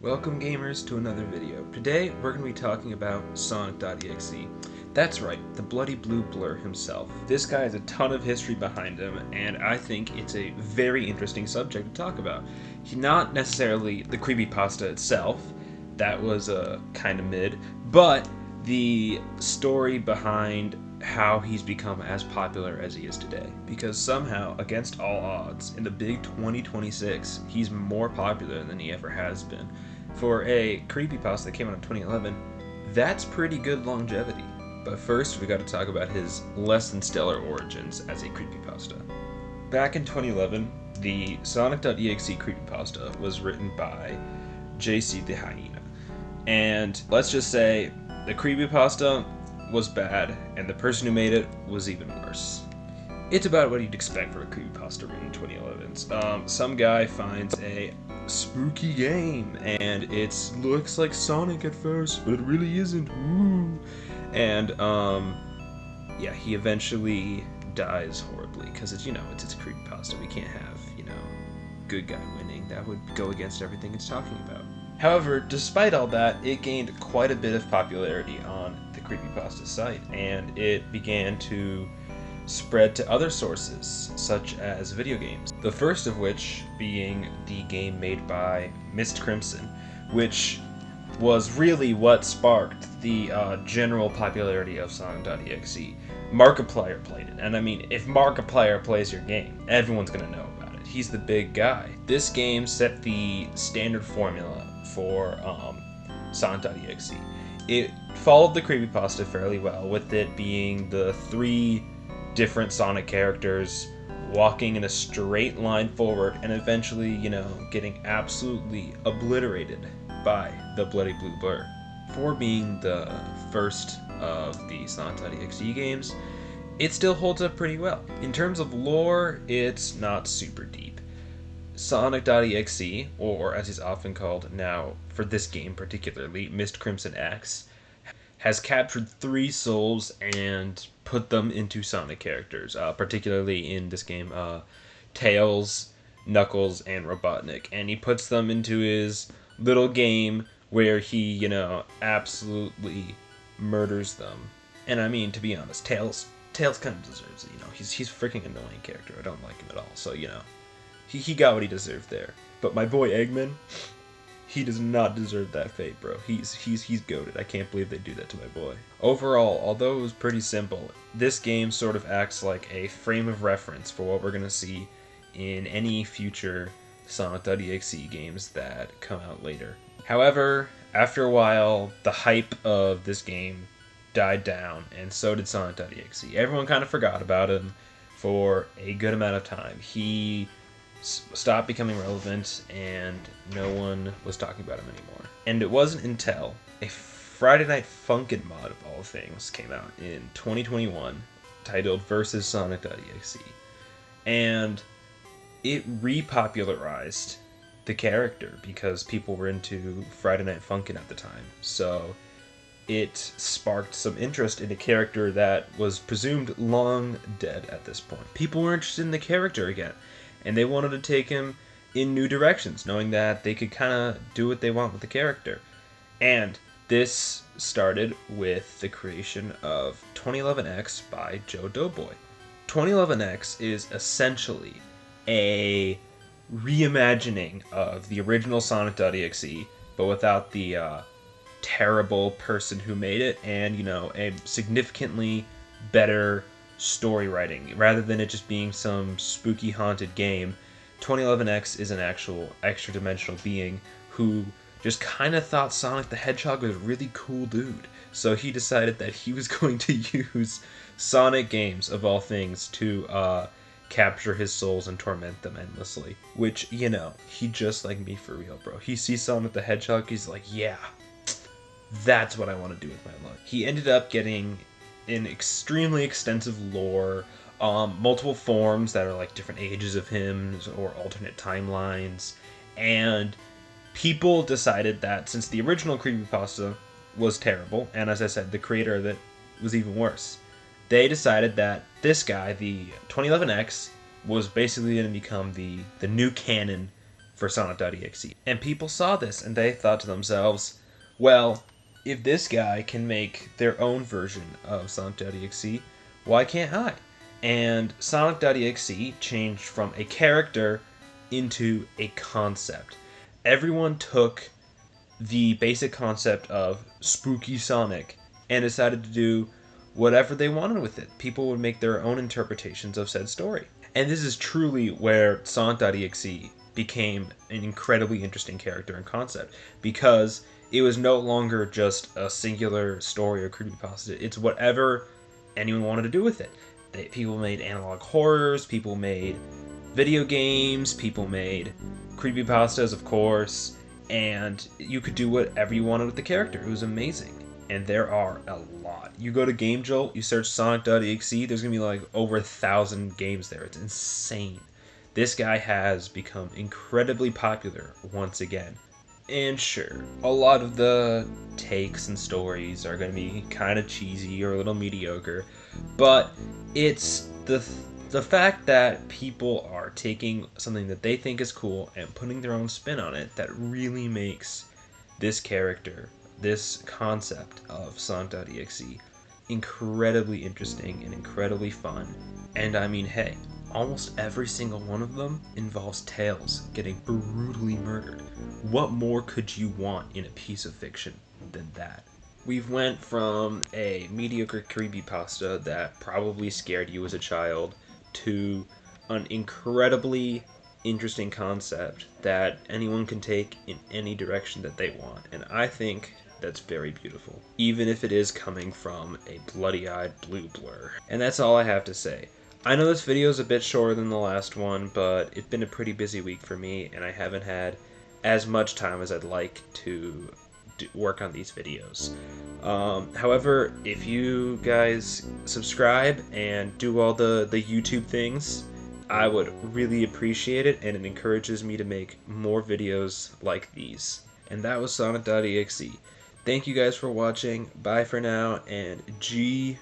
Welcome gamers to another video. Today we're going to be talking about Sonic.EXE. That's right, the bloody blue blur himself. This guy has a ton of history behind him, and I think it's a very interesting subject to talk about. He's not necessarily the creepypasta itself, that was kind of mid, but the story behind how he's become as popular as he is today. Because somehow, against all odds, in the big 2026, he's more popular than he ever has been. For a creepypasta that came out in 2011, that's pretty good longevity. But first, we gotta talk about his less than stellar origins as a creepypasta. Back in 2011, the Sonic.EXE creepypasta was written by JC the Hyena. And let's just say, the creepypasta was bad, and the person who made it was even worse. It's about what you'd expect for a creepypasta written in 2011. Some guy finds a spooky game, and it looks like Sonic at first, but it really isn't. Woo! And yeah, he eventually dies horribly because it's a creepypasta. We can't have good guy winning. That would go against everything it's talking about. However, despite all that, it gained quite a bit of popularity on the creepypasta site, and it began to spread to other sources, such as video games. The first of which being the game made by Mist Crimson, which was really what sparked the general popularity of Sonic.exe. Markiplier played it, and I mean, if Markiplier plays your game, everyone's gonna know about it. He's the big guy. This game set the standard formula for Sonic.exe. It followed the creepypasta fairly well, with it being the three different Sonic characters walking in a straight line forward and eventually, getting absolutely obliterated by the bloody blue blur. For being the first of the Sonic.exe games, it still holds up pretty well. In terms of lore, it's not super deep. Sonic.exe, or as he's often called now for this game particularly, Mist Crimson X, has captured 3 souls and put them into Sonic characters, particularly in this game, Tails, Knuckles, and Robotnik. And he puts them into his little game where he, absolutely murders them. And I mean, to be honest, Tails kind of deserves it, He's a freaking annoying character. I don't like him at all, so, he got what he deserved there. But my boy Eggman, he does not deserve that fate, bro. He's goated. I can't believe they do that to my boy. Overall, although it was pretty simple, this game sort of acts like a frame of reference for what we're gonna see in any future Sonic.exe games that come out later. However, after a while, the hype of this game died down, and so did Sonic.exe. Everyone kind of forgot about him for a good amount of time. He stopped becoming relevant, and no one was talking about him anymore. And it wasn't until a Friday Night Funkin' mod of all things came out in 2021, titled Versus Sonic.exe, and it repopularized the character because people were into Friday Night Funkin' at the time. So it sparked some interest in a character that was presumed long dead at this point. People were interested in the character again, and they wanted to take him in new directions, knowing that they could kind of do what they want with the character. And this started with the creation of 2011X by Joe Doughboy. 2011X is essentially a reimagining of the original Sonic.exe, but without the terrible person who made it, and, a significantly better story writing. Rather than it just being some spooky haunted game, 2011X is an actual extra dimensional being who just kind of thought Sonic the Hedgehog was a really cool dude. So he decided that he was going to use Sonic games, of all things, to capture his souls and torment them endlessly. Which, he just like me for real, bro. He sees Sonic the Hedgehog, he's like, yeah, that's what I want to do with my life. He ended up getting an extremely extensive lore, multiple forms that are like different ages of him or alternate timelines, and people decided that since the original creepypasta was terrible, and as I said, the creator of it was even worse, they decided that this guy, the 2011X, was basically going to become the new canon for Sonic.exe. And people saw this and they thought to themselves, well, if this guy can make their own version of Sonic.exe, why can't I? And Sonic.exe changed from a character into a concept. Everyone took the basic concept of spooky Sonic and decided to do whatever they wanted with it. People would make their own interpretations of said story. And this is truly where Sonic.exe became an incredibly interesting character and concept, because it was no longer just a singular story or creepypasta. It's whatever anyone wanted to do with it. People made analog horrors, people made video games, people made creepypastas, of course, and you could do whatever you wanted with the character. It was amazing. And there are a lot. You go to Game Jolt, you search Sonic.exe, there's gonna be like over 1,000 games there. It's insane. This guy has become incredibly popular once again. And sure, a lot of the takes and stories are going to be kind of cheesy or a little mediocre, but it's the fact that people are taking something that they think is cool and putting their own spin on it that really makes this character, this concept of Sonic.exe, incredibly interesting and incredibly fun. And I mean, hey, almost every single one of them involves Tails getting brutally murdered. What more could you want in a piece of fiction than that? We've went from a mediocre creepypasta that probably scared you as a child to an incredibly interesting concept that anyone can take in any direction that they want. And I think that's very beautiful, even if it is coming from a bloody-eyed blue blur. And that's all I have to say. I know this video is a bit shorter than the last one, but it's been a pretty busy week for me, and I haven't had as much time as I'd like to work on these videos. However, if you guys subscribe and do all the YouTube things, I would really appreciate it, and it encourages me to make more videos like these. And that was Sonic.exe. Thank you guys for watching. Bye for now, and GG's.